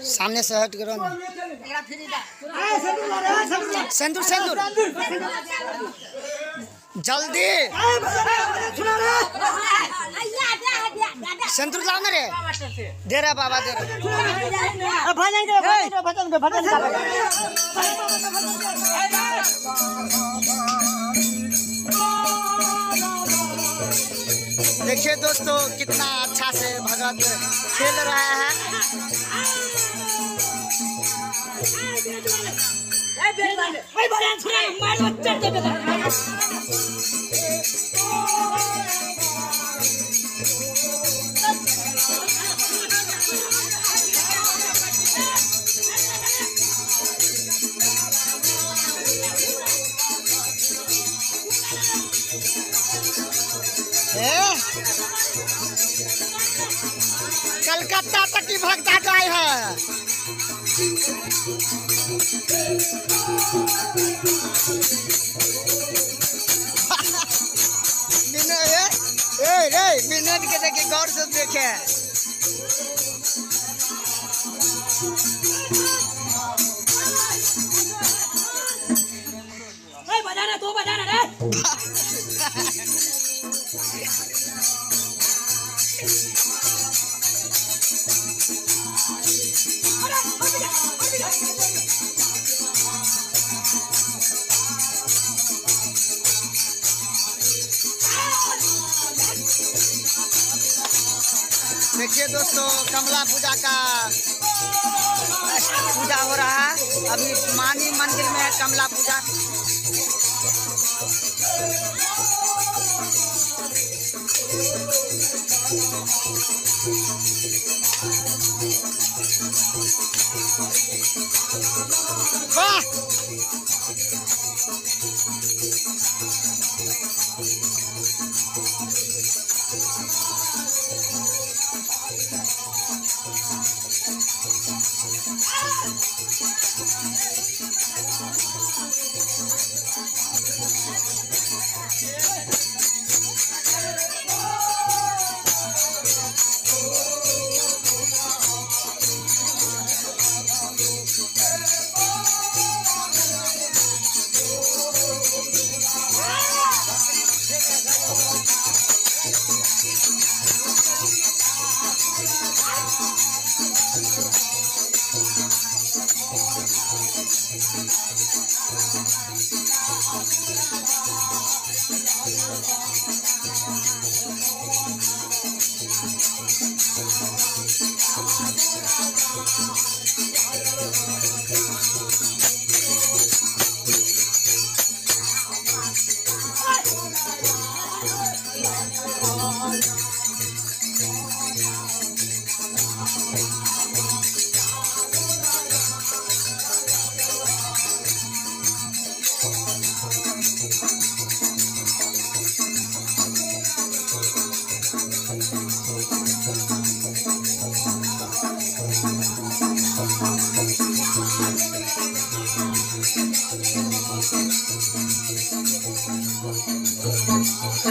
सामने से हट करो ना। सिंदूर सिंदूर जल्दी सिंदूर लाओ ना रे। दे रहा बाबा दे देखिए दोस्तों कितना अच्छा से भगत खेल रहा है। कलकत्ता तक की भक्ता गाय है। मिनट के देखे गौर से देखे। बजाना तो बजाना रे। देखिए दोस्तों कमला पूजा का पूजा हो रहा है। अभी मानी मंदिर में है कमला पूजा। वाह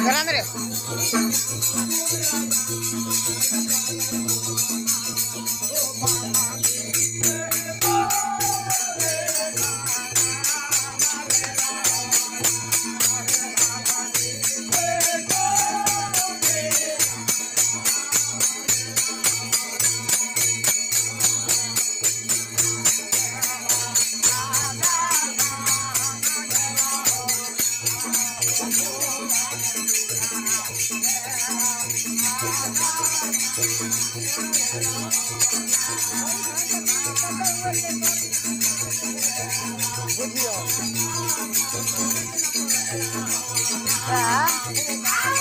घरान रे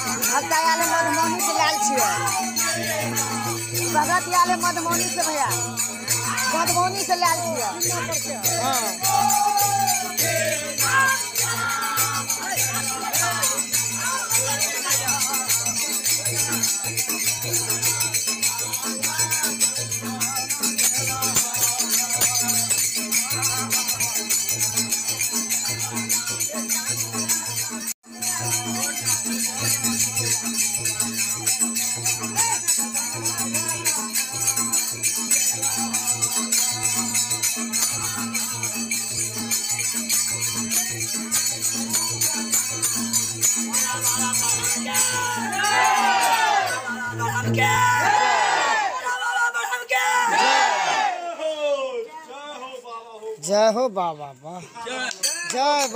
मधुमनी से लाल छियै भगत आले मधुमनी से भैया मधुमनी से लाल छियै जय हो बाबा जय बाबा।